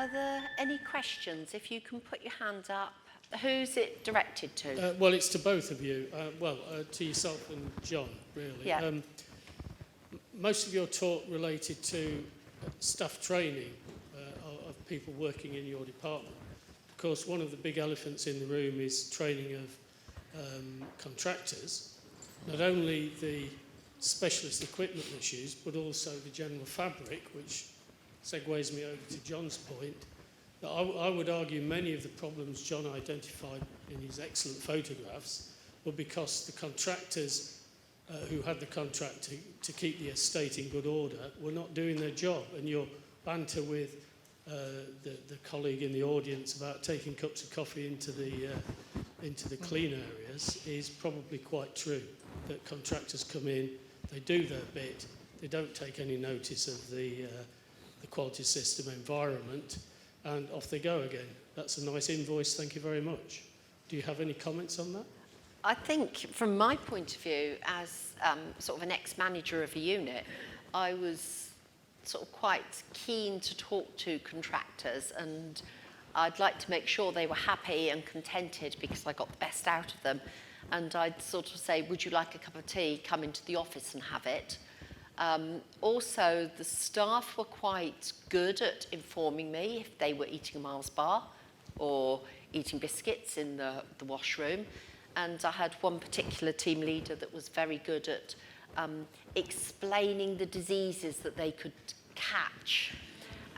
Are there any questions? If you can put your hand up. Who's it directed to? Well, it's to both of you. To yourself and John, really. Yeah. Most of your talk related to staff training of people working in your department. Of course, one of the big elephants in the room is training of contractors, not only the specialist equipment issues, but also the general fabric, which segues me over to John's point. That I would argue many of the problems John identified in his excellent photographs were because the contractors who had the contract to keep the estate in good order were not doing their job. And your banter with the colleague in the audience about taking cups of coffee into the clean areas is probably quite true. That contractors come in, they do their bit, they don't take any notice of the quality system environment, and off they go again. That's a nice invoice, thank you very much. Do you have any comments on that? I think from my point of view, as sort of an ex-manager of a unit, I was sort of quite keen to talk to contractors, and I'd like to make sure they were happy and contented because I got the best out of them. And I'd sort of say, would you like a cup of tea? Come into the office and have it. Also, the staff were quite good at informing me if they were eating a Mars bar or eating biscuits in the washroom. And I had one particular team leader that was very good at explaining the diseases that they could catch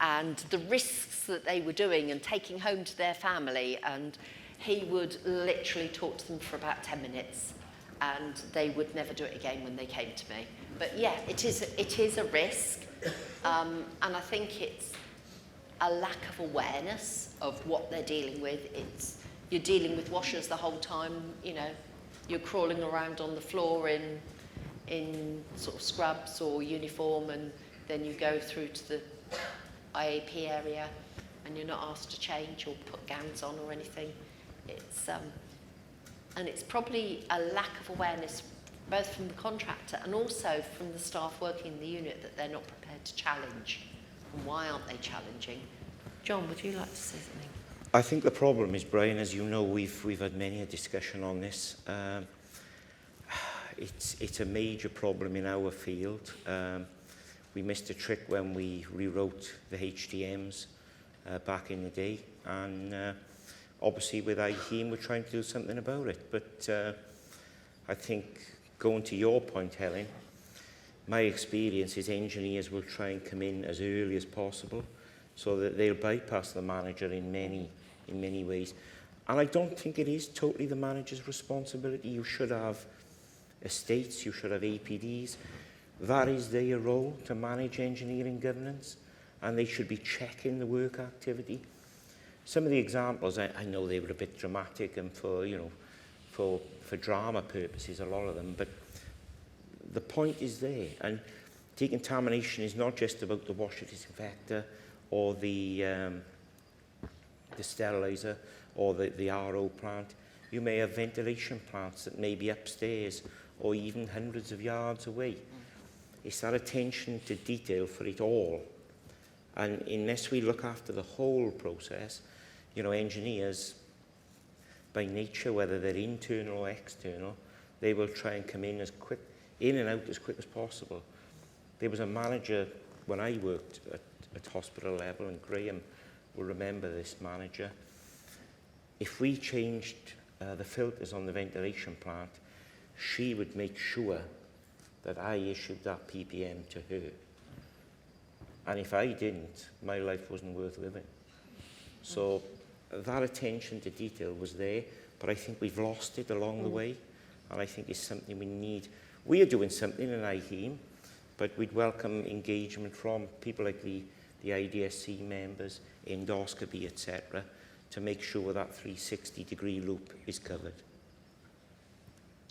and the risks that they were doing and taking home to their family. And he would literally talk to them for about 10 minutes. And they would never do it again when they came to me. But yeah, it is a risk, and I think it's a lack of awareness of what they're dealing with. You're dealing with washers the whole time. You know, you're crawling around on the floor in sort of scrubs or uniform, and then you go through to the IAP area, and you're not asked to change or put gowns on or anything. And it's probably a lack of awareness, both from the contractor and also from the staff working in the unit, that they're not prepared to challenge. And why aren't they challenging? John, would you like to say something? I think the problem is, Brian, as you know, we've had many a discussion on this. It's a major problem in our field. We missed a trick when we rewrote the HTMs back in the day, and obviously with IHEAM we're trying to do something about it. But I think, going to your point, Helen, my experience is engineers will try and come in as early as possible so that they'll bypass the manager in many ways. And I don't think it is totally the manager's responsibility. You should have estates, you should have APDs. That is their role, to manage engineering governance, and they should be checking the work activity. Some of the examples, I know they were a bit dramatic and for drama purposes, a lot of them, but the point is there. And decontamination is not just about the washer disinfector or the sterilizer or the RO plant. You may have ventilation plants that may be upstairs or even hundreds of yards away. It's that attention to detail for it all. And unless we look after the whole process, you know, engineers, by nature, whether they're internal or external, they will try and come in and out as quick as possible. There was a manager when I worked at hospital level, and Graham will remember this manager. If we changed the filters on the ventilation plant, she would make sure that I issued that PPM to her. And if I didn't, my life wasn't worth living. So that attention to detail was there, but I think we've lost it along the way, and I think it's something we need. We are doing something in IHEAM, but we'd welcome engagement from people like the IDSC members, endoscopy, etc., to make sure that 360-degree loop is covered.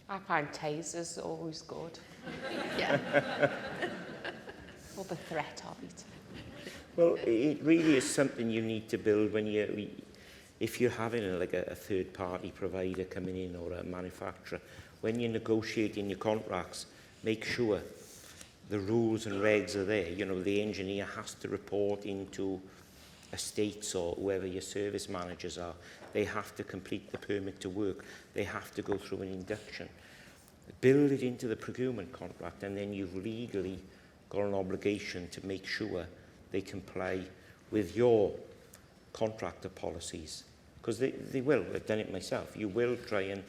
I find tasers always good. Yeah. Or the threat of it. Well, it really is something you need to build when if you're having a third-party provider coming in or a manufacturer. When you're negotiating your contracts, make sure the rules and regs are there. You know, the engineer has to report into estates or whoever your service managers are, they have to complete the permit to work. They have to go through an induction. Build it into the procurement contract, and then you've legally got an obligation to make sure they comply with your contractor policies. Because they will. I've done it myself. You will try and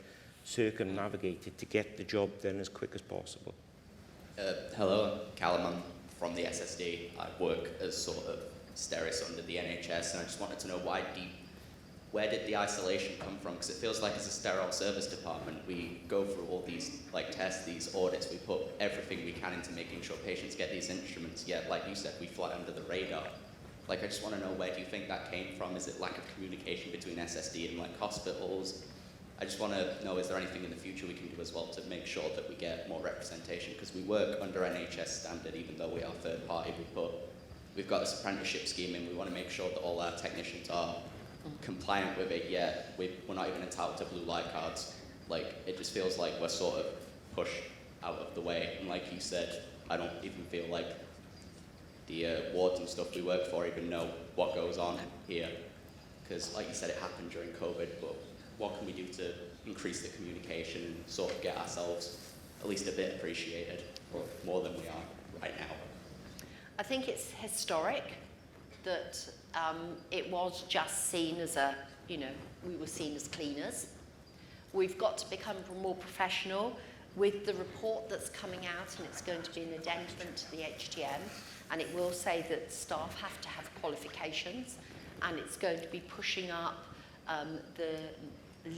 circumnavigate it to get the job done as quick as possible. Hello, I'm Callum. I'm from the SSD. I work as sort of STERIS under the NHS, and I just wanted to know where did the isolation come from? Because it feels like as a sterile service department, we go through all these tests, these audits, we put everything we can into making sure patients get these instruments, yet, like you said, we fly under the radar. I just want to know, where do you think that came from? Is it lack of communication between SSD and hospitals? I just want to know, is there anything in the future we can do as well to make sure that we get more representation? Because we work under NHS standard, even though we are third party. We've got this apprenticeship scheme, and we want to make sure that all our technicians are compliant with it, yet we're not even entitled to blue light cards. It just feels like we're sort of pushed out of the way. And like you said, I don't even feel like the wards and stuff we work for even know what goes on here. Because like you said, it happened during COVID, but what can we do to increase the communication and sort of get ourselves at least a bit appreciated, or more than we are right now? I think it's historic that it was just seen as we were seen as cleaners. We've got to become more professional with the report that's coming out, and it's going to be an addendum to the HTM, and it will say that staff have to have qualifications, and it's going to be pushing up the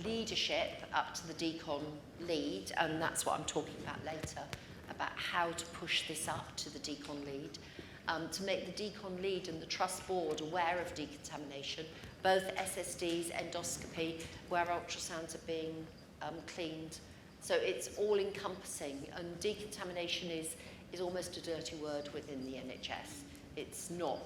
leadership up to the decon lead, and that's what I'm talking about later, about how to push this up to the decon lead. To make the decon lead and the trust board aware of decontamination, both SSDs, endoscopy, where ultrasounds are being cleaned. So it's all encompassing, and decontamination is almost a dirty word within the NHS. It's not.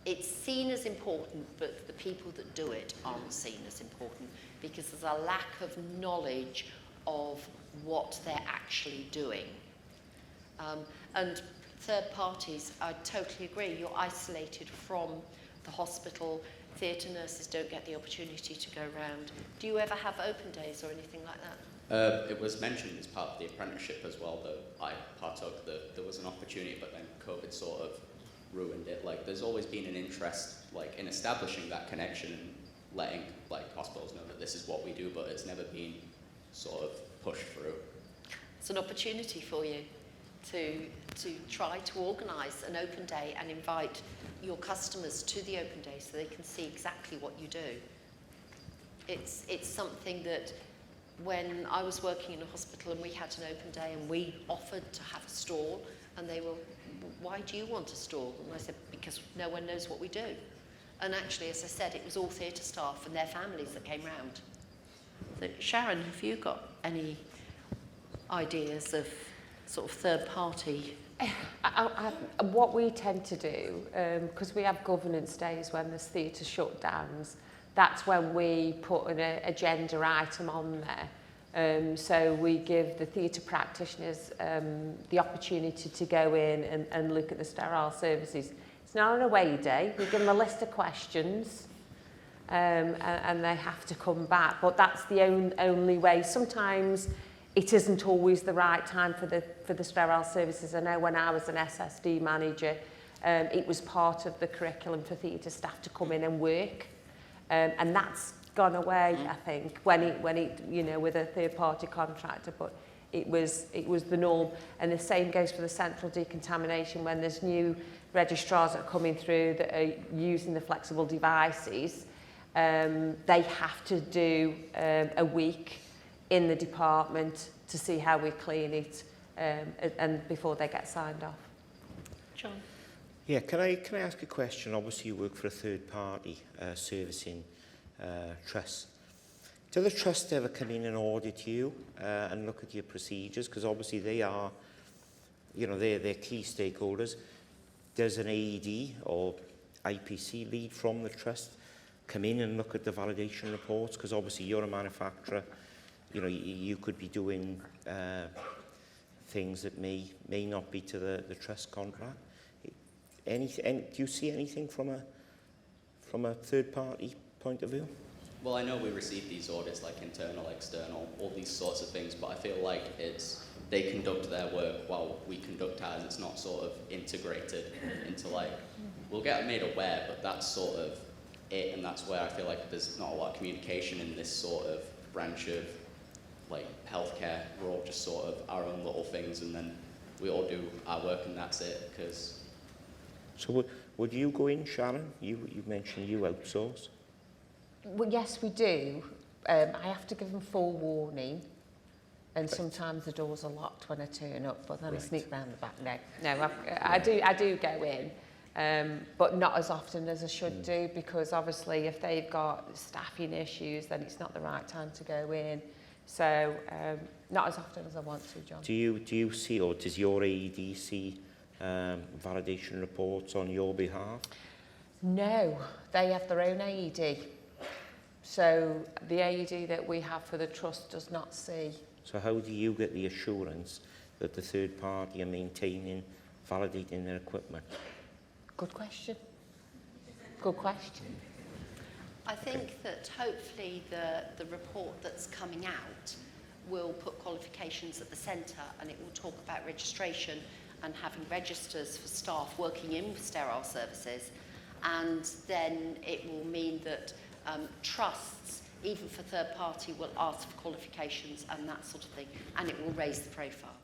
It's seen as important, but the people that do it aren't seen as important, because there's a lack of knowledge of what they're actually doing. And third parties, I totally agree, you're isolated from the hospital. Theatre nurses don't get the opportunity to go around. Do you ever have open days or anything like that? It was mentioned as part of the apprenticeship as well, that I partook, that there was an opportunity, but then COVID sort of ruined it. There's always been an interest in establishing that connection and letting hospitals know that this is what we do, but it's never been sort of pushed through. It's an opportunity for you to try to organise an open day and invite your customers to the open day so they can see exactly what you do. It's something that when I was working in a hospital and we had an open day and we offered to have a stall, and they were, why do you want a stall? And I said, because no one knows what we do. And actually, as I said, it was all theatre staff and their families that came round. So Sharon, have you got any ideas of sort of third party? What we tend to do, because we have governance days when there's theatre shutdowns, that's when we put an agenda item on there. So we give the theatre practitioners the opportunity to go in and look at the sterile services. It's not an away day. We give them a list of questions and they have to come back. But that's the only way. Sometimes it isn't always the right time for the sterile services. I know when I was an SSD manager, it was part of the curriculum for theatre staff to come in and work. And that's gone away, I think, when it with a third-party contractor, but it was the norm. And the same goes for the central decontamination. When there's new registrars that are coming through that are using the flexible devices, they have to do a week in the department to see how we clean it, and before they get signed off. John? Yeah, can I ask a question? Obviously, you work for a third-party servicing trust. Do the trust ever come in and audit you and look at your procedures? Because obviously they are, they're key stakeholders. Does an AED or IPC lead from the trust come in and look at the validation reports? Because obviously you're a manufacturer. You could be doing things that may not be to the trust contract. Do you see anything from from a third-party point of view? Well, I know we receive these audits, like internal, external, all these sorts of things, but I feel like they conduct their work while we conduct ours. It's not sort of integrated into like, we'll get made aware, but that's sort of it, and that's where I feel like there's not a lot of communication in this sort of branch of like healthcare. We're all just sort of our own little things, and then we all do our work, and that's it. Because So would you go in, Sharon? You mentioned you outsource. Well, yes, we do. I have to give them full warning, and sometimes the doors are locked when I turn up, but then I sneak round the back. No, I do go in, but not as often as I should do, because obviously if they've got staffing issues, then it's not the right time to go in. So not as often as I want to, John. Do you see, or does your AED see validation reports on your behalf? No, they have their own AED. So the AED that we have for the trust does not see. So how do you get the assurance that the third party are maintaining, validating their equipment? Good question. Good question. I think that hopefully the report that's coming out will put qualifications at the centre, and it will talk about registration and having registers for staff working in sterile services, and then it will mean that trusts, even for third party, will ask for qualifications and that sort of thing, and it will raise the profile.